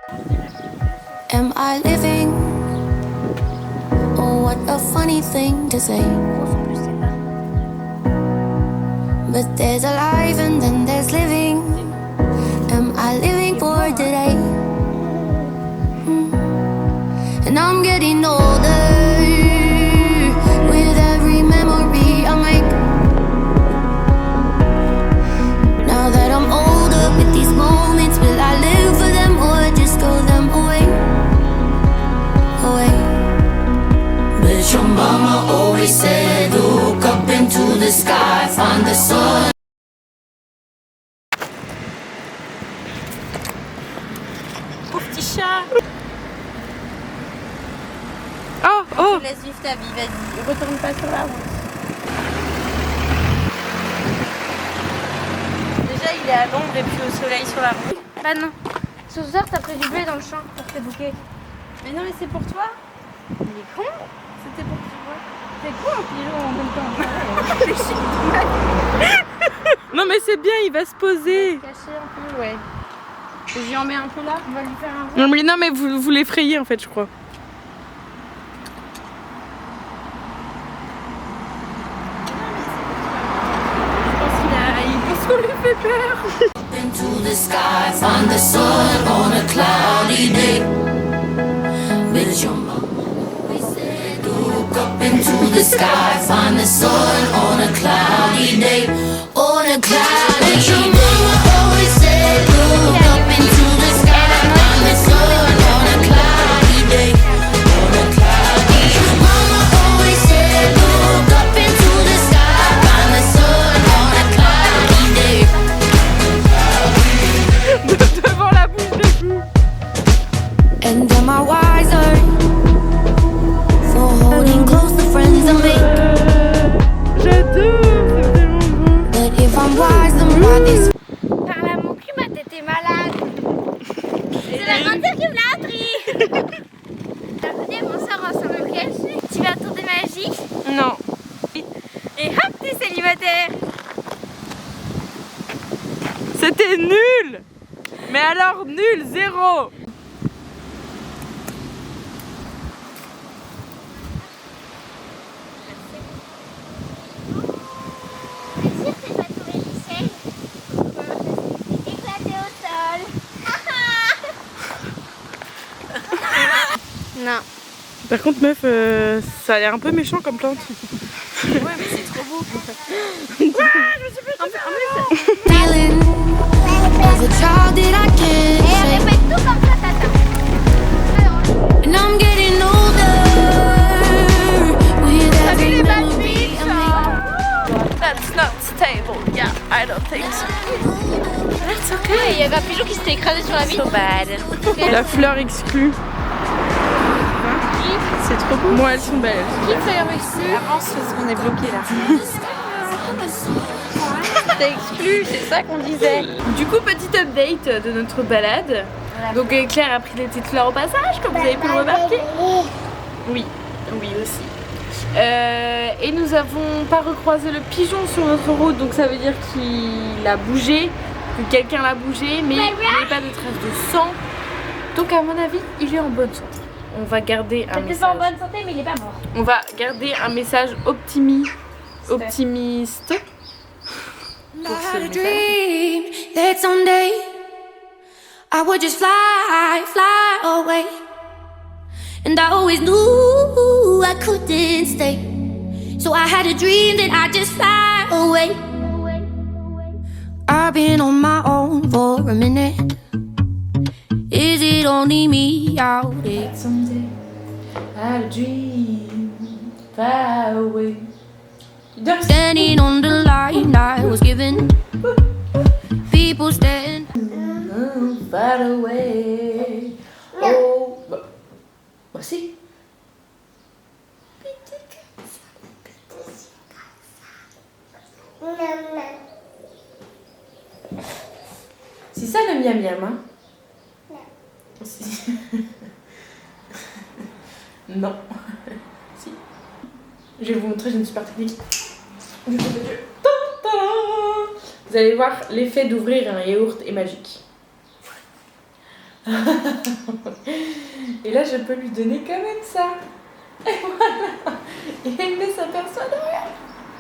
Am I living? Oh, what a funny thing to say. But there's alive and then there's living. Am I living for today? And I'm getting older. With every memory I make. Now that I'm older, with these moments, will I live for them or just go them away? Away. But your mama always said, look up into the sky, find the sun. Pauvre petit chat. Oh. Laisse vivre ta vie, vas-y. Retourne pas sur la route. Déjà, il est à l'ombre et puis au soleil sur la route. Bah non. Ce soir, t'as pris du blé dans le champ pour tes bouquets. Mais non, mais c'est pour toi. Il est con. C'était pour toi. C'est con un pigeon en même temps. Non mais c'est bien, il va se poser. Caché un peu, ouais. Je lui en mets un peu là. On va lui faire un Non mais vous l'effrayez en fait, je crois. On lui fait peur. Into the sky, find the sun on a cloudy day. With your mama always said, look up into the sky, find the sun on a cloudy day. On a cloudy day. Your mama always said, look up into the sky, find the sun on a cloudy day. On a cloudy day. Your mama always said, look up into the sky, find the sun on a cloudy day. Devant la bouche de fou. And am I wiser for holding close the friends I make? J'adore, c'est vraiment beau. But if I'm wise, then why this? Par la mon cul, ma tête est malade. C'est la grande sœur qui me l'a appris. Attendez, mon soeur ensemble, ok? Tu vas à tour de magie Non. et hop, t'es célibataire. C'était nul. Mais alors nul, zéro. C'est sûr que c'est pas touré Michel. Éclaté au sol. Non. Par contre meuf, ça a l'air un peu méchant comme plante. Ouais, mais c'est trop beau. Feeling as a child that I can't Et shake. répète tout comme ça, tata. Alors, And I'm getting older with t'as vu every les memory batteries, I make. That's not stable. Yeah, I don't think so. That's okay. il y avait un pigeon qui s'était écrasé sur la vitre. So bad. La fleur exclue. C'est trop beau. Moi elles sont belles. Avance parce qu'on est bloqué là. T'as exclu, c'est ça qu'on disait. Du coup, petit update de notre balade. Donc Claire a pris des petites fleurs au passage, comme vous avez pu le remarquer. Oui, oui aussi. Et nous avons pas recroisé le pigeon sur notre route, donc ça veut dire qu'il a bougé, que quelqu'un l'a bougé, mais il n'y avait pas de traces de sang. Donc à mon avis, il est en bonne santé. On va garder un Peut-être pas en message. bonne santé, mais il est pas mort. On va garder un message optimiste. I had a dream that someday I would just fly away. And I always knew I couldn't stay. So I had a dream that I'd just fly away. I've been on my own for a minute. Is it only me out there? Someday I had a dream far away. Standing on the line I was given. People stand Far away. Oh, bah si. C'est ça le miam miam, hein? Non. Si. Non. Si. Je vais vous montrer, j'ai une super technique. Du coup, vous allez voir, l'effet d'ouvrir un yaourt est magique. Et là, je peux lui donner quand même ça. Et voilà. Et elle ne s'aperçoit de rien.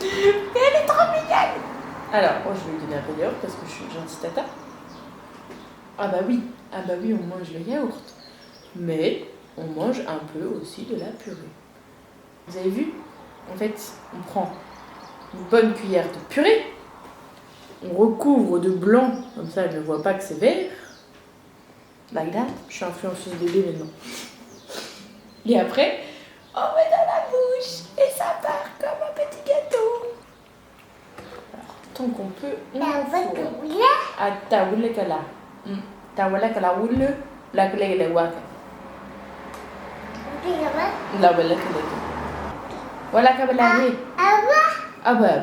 Mais elle est trop mignonne. Alors, moi, je vais lui donner un peu de yaourt parce que je suis une gentille tata. Ah bah oui, on mange le yaourt. Mais on mange un peu aussi de la purée. Vous avez vu? En fait, on prend une bonne cuillère de purée. On recouvre de blanc, comme ça elle ne voit pas que c'est vert. Like that. Je suis influenceuse bébé maintenant. Et après, on met dans la bouche et ça part comme un petit gâteau. Alors, tant qu'on peut, on fourre. Ah, ta woule kala. Ta woule kala woule, la collègue de waka. La woule kala. Voilà kabala hi. Ah bah.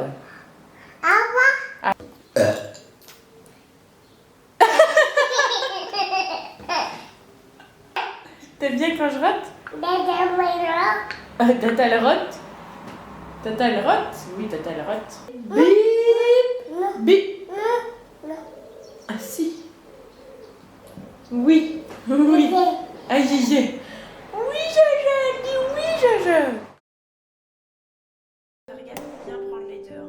T'aimes bien quand je rote? Tata elle rote? Tata elle rote? Oui, tata elle rote. Bip! Bip! Ah si. Oui. Oui. Aïe aïe aïe. Oui Jaja, dis oui Jaja. Regarde, viens prendre les deux.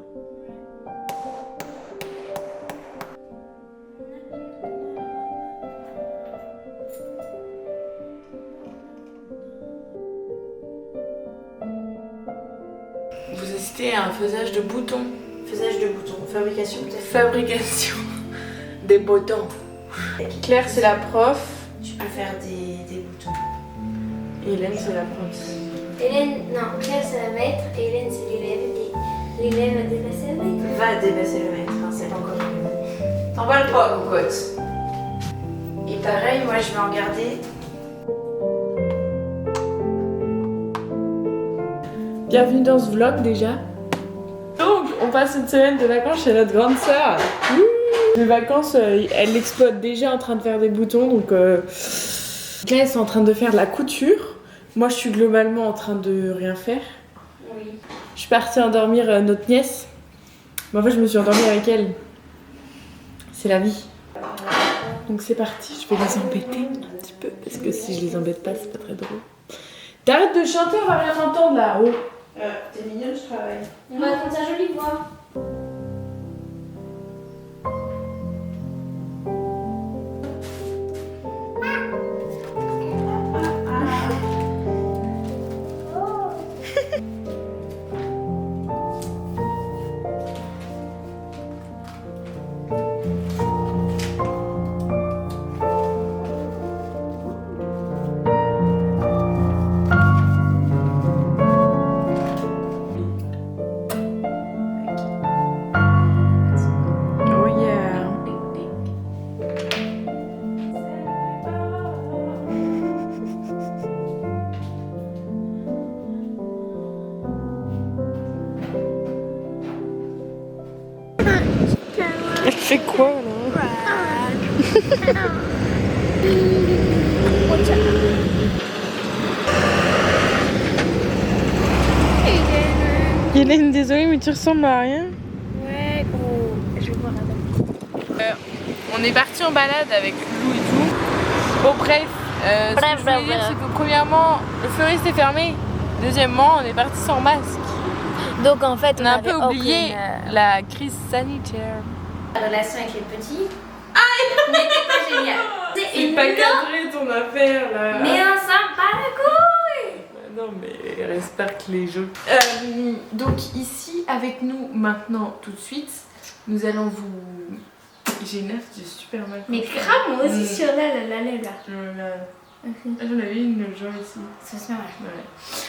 Vous assistez à un faisage de boutons. Faisage de boutons, fabrication peut-être. Fabrication des boutons. Claire c'est la prof. Tu peux faire des boutons. Et Hélène c'est la prof. Hélène, non, Claire c'est la maître et Hélène c'est l'élève. Et l'élève a dépassé le maître. Va dépasser le maître, hein, c'est pas encore fini. T'emballes pas, cocotte. Et pareil, moi je vais en garder. Bienvenue dans ce vlog déjà. Donc on passe une semaine de vacances chez notre grande sœur. Les vacances, elle exploite déjà en train de faire des boutons. Donc Claire est en train de faire de la couture. Moi je suis globalement en train de rien faire. Oui. Je suis partie endormir notre nièce. Mais en fait je me suis endormie avec elle. C'est la vie. Donc c'est parti, je vais les embêter un petit peu. Parce que si je les embête pas, c'est pas très drôle. T'arrêtes de chanter, on va rien entendre là-haut. T'es mignonne, je travaille. On va entendre sa jolie voix. Oh yeah. Elle fait quoi là? Hélène, désolée mais tu ressembles à rien. Ouais, gros. Je vais voir avec. On est parti en balade avec Lou et tout. Bon bref, ce que je voulais dire c'est que premièrement le fleuriste est fermé. Deuxièmement on est parti sans masque. Donc en fait, On a un peu oublié la crise sanitaire. La relation avec les petits n'était pas géniale. C'est pas cadré ton affaire là. Mais on s'en bat la couille. Non mais respecte les jeux. Donc ici avec nous maintenant tout de suite, nous allons vous... J'ai une œuf de super mal. Mais grave, moi aussi sur là. J'en avais une l'autre jour ici. Ça se met mal. Ouais.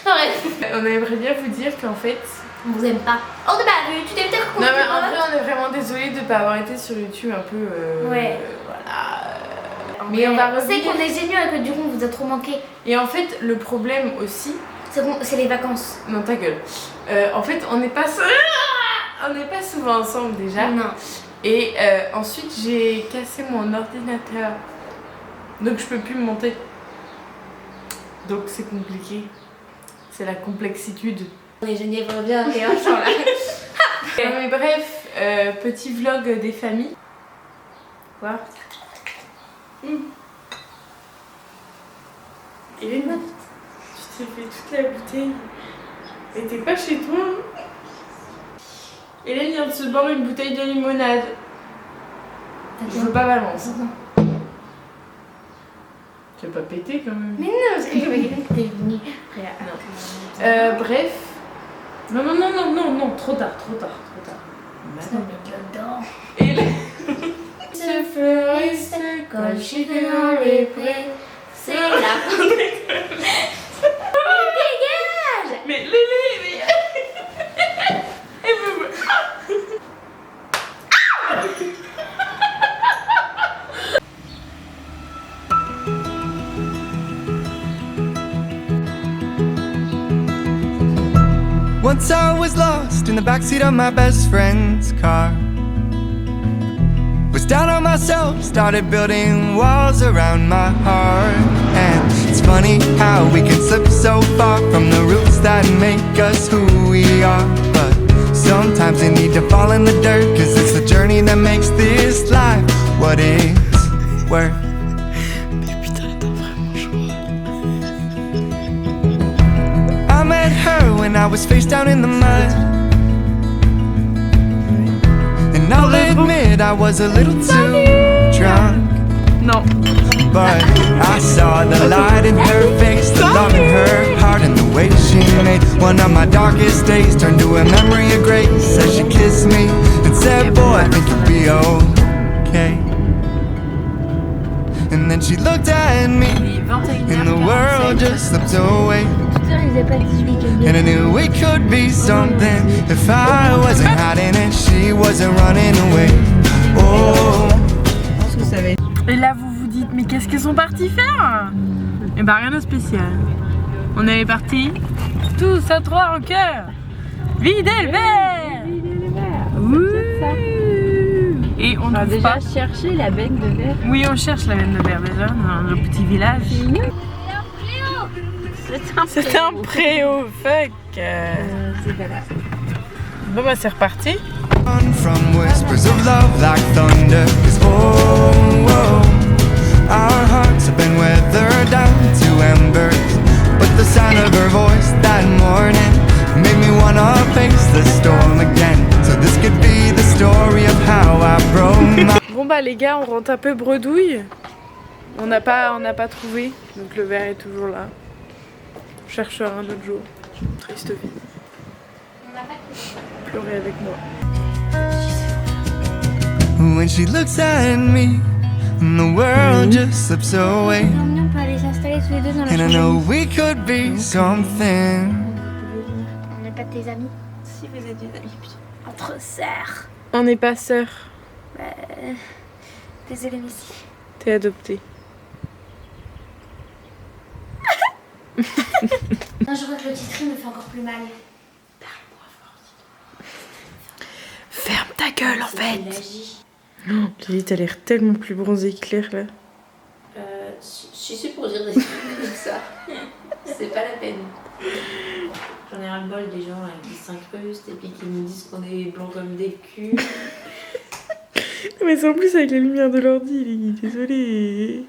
Bref, On aimerait bien vous dire qu'en fait... on vous aime pas. Hors de ma vue, tu t'es peut-être Non mais en vrai on est vraiment désolé de ne pas avoir été sur YouTube un peu... Ouais. Voilà. Mais on va On sait revenir. qu'on est géniaux et que du coup on vous a trop manqué. Et en fait le problème aussi... C'est les vacances. Non ta gueule. En fait on n'est pas... On n'est pas souvent ensemble déjà. Non. Et ensuite j'ai cassé mon ordinateur. Donc je peux plus me monter. Donc c'est compliqué. C'est la complexitude. On est Geneviève revient et un chant là. Non mais bref, petit vlog des familles. Quoi? J'ai fait toute la bouteille. Et t'es pas chez toi, hein? Hélène vient de se boire une bouteille de limonade. Je veux pas balance. Tu vas pas péter quand même. Mais non, parce que j'avais quelqu'un qui était venu. Bref. Non, trop tard. Et Ce fleuriste, quand je vais près, c'est la dégage. mais Lélé, Once I was lost in the backseat of my best friend's car. Was down on myself, started building walls around my heart. And it's funny how we can slip so far from the roots that make us who we are. But sometimes you need to fall in the dirt, 'cause it's the journey that makes this life what it's worth. I met her when I was face down in the mud, and I'll admit I was a little too drunk. non. But I saw the light in her face, the love in her heart, and the way she made one of my darkest days turn to a memory of grace as she kissed me and said, boy, I think you'll be okay. And then she looked at me and the world just slipped away. And I knew we could be something if I wasn't hiding and she wasn't running away. Oh. Et là vous vous dites mais qu'est-ce qu'ils sont partis faire? Eh ben rien de spécial. On est partis tous à trois en cœur. Vider le verre. Et on a déjà cherché la benne de verre. Oui, on cherche la benne de verre déjà dans le petit village. C'est un préau, fuck. Bon bah c'est reparti. From whispers of love like thunder, 'cause our hearts have been weathered down to embers. But the sound of her voice that morning made me wanna face the storm again. So this could be the story of how I broke my... Bon bah les gars, on rentre un peu bredouille. On n'a pas trouvé, donc le verre est toujours là. On cherchera un autre jour. Triste vie. Pleurez avec moi. When she looks at me, and the world just slips away. On peut aller s'installer tous les deux dans la And I chambre. know we could be something. On n'est pas tes amis. Si vous êtes des amis, entre sœurs. On n'est pas sœurs. Désolée, Missy. T'es adoptée. Non, je crois que le titre me fait encore plus mal. Ferme ta gueule en fait. Lily, t'as l'air tellement plus bronzée que Claire là. Je suis pour dire des trucs comme ça. C'est pas la peine. J'en ai ras-le-bol des gens là, qui s'incrustent et puis qui nous disent qu'on est blancs comme des culs. Mais c'est en plus avec la lumière de l'ordi, Lily, désolée.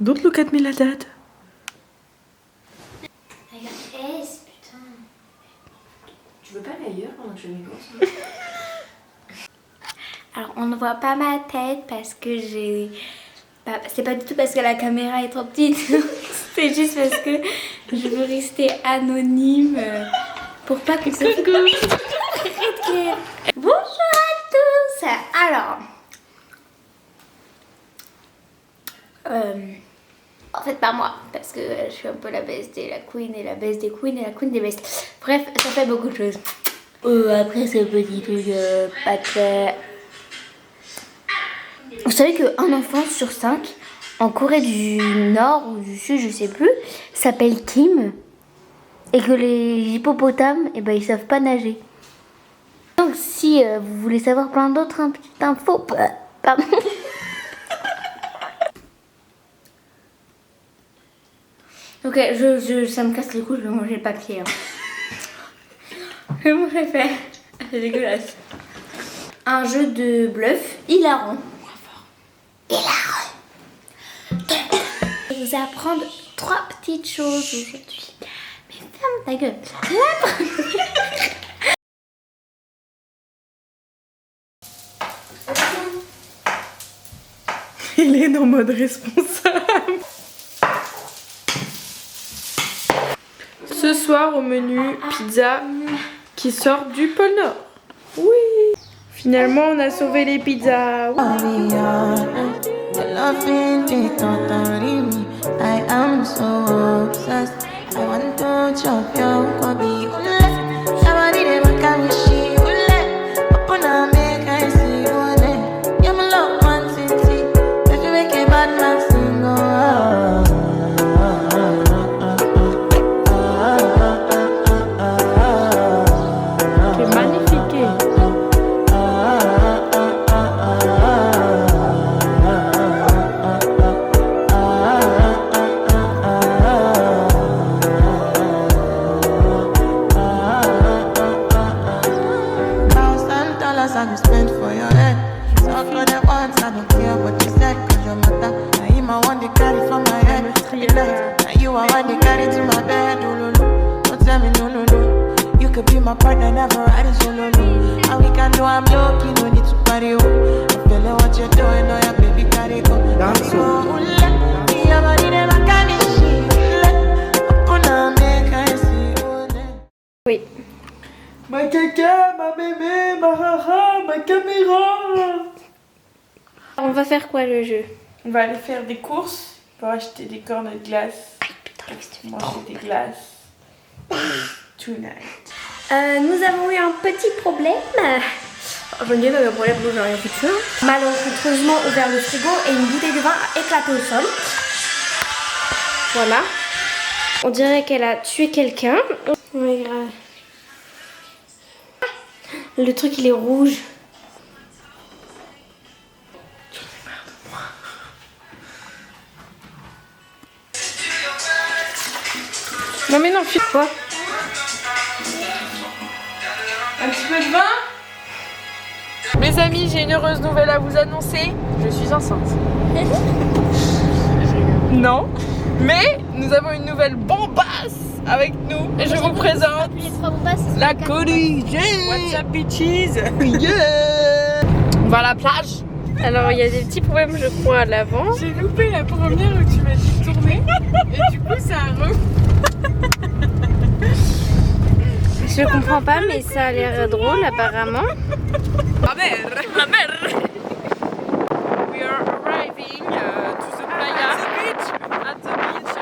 Don't look at me like that. Regarde, putain. Tu veux pas aller ailleurs pendant que je m'écoute? Alors, on ne voit pas ma tête parce que j'ai... c'est pas du tout parce que la caméra est trop petite. C'est juste parce que je veux rester anonyme pour pas que ça... Bonjour à tous. Alors... en fait pas moi, parce que je suis un peu la best et la queen et la best des queens et la queen des best. Bref, ça fait beaucoup de choses. Après ce petit truc pas très... Vous savez qu'un enfant sur 5 en Corée du Nord ou du Sud, je sais plus, s'appelle Kim. Et que les hippopotames, eh ben, ils savent pas nager. Donc si vous voulez savoir plein d'autres petites infos... Pardon. Ok, ça me casse les couilles, je vais manger le papier. Je mon préfère. C'est dégueulasse. Un jeu de bluff hilarant. Hilarant. Je vais vous apprendre 3 petites choses aujourd'hui. Mais ferme ta gueule. Hélène en mode responsable. Ce soir au menu, pizza qui sort du pôle Nord. Oui. Finalement on a sauvé les pizzas. Oui. I am so obsessed. I want to chop your kobe. Somebody they make a wish. Open up, make I see one. You my love one city. If you make a bad man sing, C'est magnifique. I will spend for your head. Talk for the once, I don't care what you said. Cause your matter, now you my one they carry from my head. Now you are one they carry to my bed. Don't tell me no, no, no. You could be my partner, never ride it solo. And we can do I'm low-key, no need to party. I'm feeling what you're doing, oh yeah, baby, carry go. Dance Oui. Ma caca, ma mémé, ma haha, ma caméra. On va faire quoi le jeu? On va aller faire des courses pour acheter des cornes de glace. Manger des glaces. Tonight. Nous avons eu un petit problème. Je n'ai pas de problème, j'ai rien foutu. Malencontreusement ouvert le frigo et une bouteille de vin a éclaté au sol. Voilà. On dirait qu'elle a tué quelqu'un. Ouais, grave. Le truc il est rouge. Non mais non, file quoi? Un petit peu de vin? Mes amis, j'ai une heureuse nouvelle à vous annoncer. Je suis enceinte. Non, mais nous avons une nouvelle bombasse avec nous. Et je vous présente la colligée. What's up bitches? Yeah. On va à la plage. Alors il y a des petits problèmes je crois à l'avant. J'ai loupé la première où tu m'as dit de tourner. Et du coup ça a Je comprends pas mais ça a l'air drôle apparemment. La mer. We are arriving to the playa. At the beach.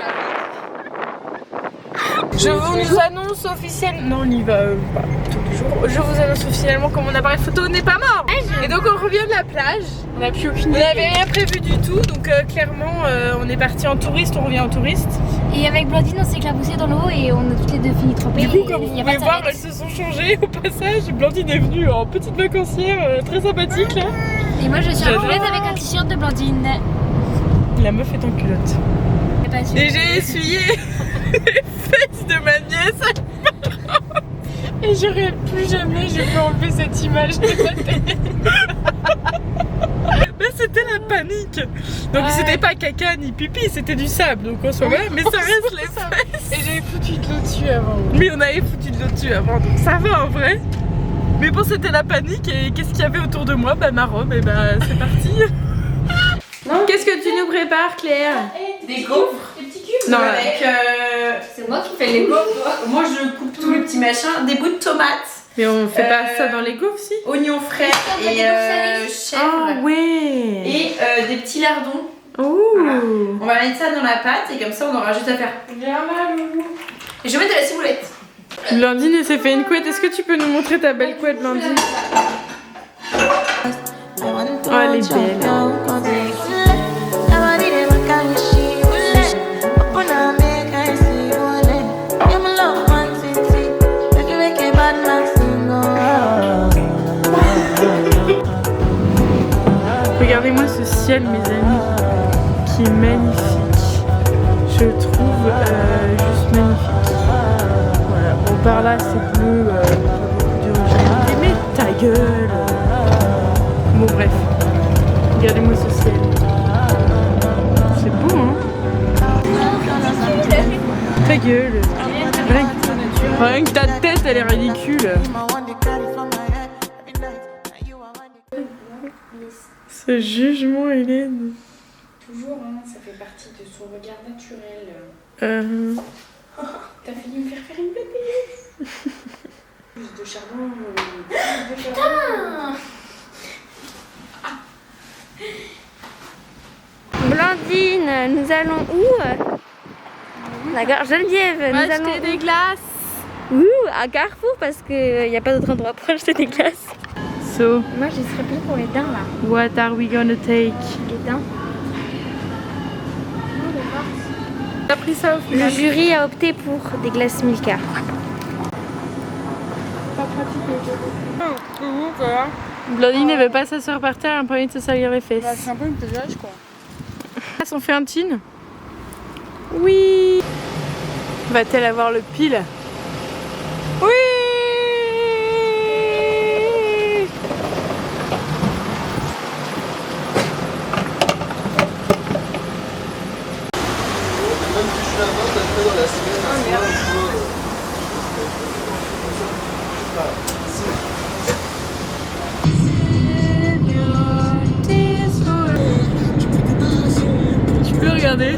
Je vous annonce officiellement. Non, on y va pas tous les jours. Je vous annonce officiellement que mon appareil photo n'est pas mort. Et donc on revient de la plage. On n'a plus aucune idée. On n'avait rien prévu du tout. Donc clairement, on est parti en touriste. On revient en touriste. Et avec Blandine on s'est éclaboussé dans l'eau et on a toutes les deux fini trempées. Du coup, comme vous pouvez voir, elles se sont changées au passage. Blandine est venue en petite vacancière très sympathique là. Et moi je suis en culotte avec un t-shirt de Blandine. La meuf est en culotte. Et j'ai essuyé les fesses de ma nièce. Et j'aurais plus jamais je peux enlever cette image de ma tête. Mais c'était la panique. Donc c'était pas caca ni pipi, c'était du sable. Donc en soi, ouais, mais ça reste les fesses. Et j'avais foutu de l'eau dessus avant. Oui, on avait foutu de l'eau dessus avant, donc ça va en vrai. Mais bon, c'était la panique. Et qu'est-ce qu'il y avait autour de moi? Bah ma robe, et bah c'est parti. Qu'est-ce que tu nous prépares, Claire? Des gaufres. Des petits cubes. Non, Avec. C'est moi qui fais les gaufres. Moi je coupe tous les petits machins. Des bouts de tomates. Mais on fait pas ça dans les gaufres, si? Oignons frais des et gaufres salées. Ah ouais. et des petits lardons. Ouh. Voilà. On va mettre ça dans la pâte et comme ça on aura juste à faire. Bien malou. Et je vais mettre de la ciboulette. Blandine elle s'est fait une couette. Est-ce que tu peux nous montrer ta belle couette, Blandine? Oh, elle est belle. Regardez-moi ce ciel, mes amis, qui est magnifique. Je le trouve juste magnifique. Voilà, bon par là c'est bleu, mais ta gueule. Bon bref, regardez-moi ce ciel. C'est beau, hein? gueule. Rien que ta tête, elle est ridicule. Ce jugement, Hélène. Toujours, hein, ça fait partie de son regard naturel. T'as failli me faire une bébé. Plus de charbon. Blandine, nous allons où? D'accord, Geneviève, nous allons Acheter des glaces. où? À Carrefour parce qu'il n'y a pas d'autre endroit pour acheter des glaces. So, Moi, je serais plus pour les dents là. what are we gonna take? Les dents. T'as pris ça au Le final? jury a opté pour des glaces Milka. Blandine ne veut pas s'asseoir par terre, elle a pas envie de se salir les fesses. C'est un peu une pesage quoi. On fait un chin? Oui. Va-t-elle avoir le pile? Oui. Tu peux regarder.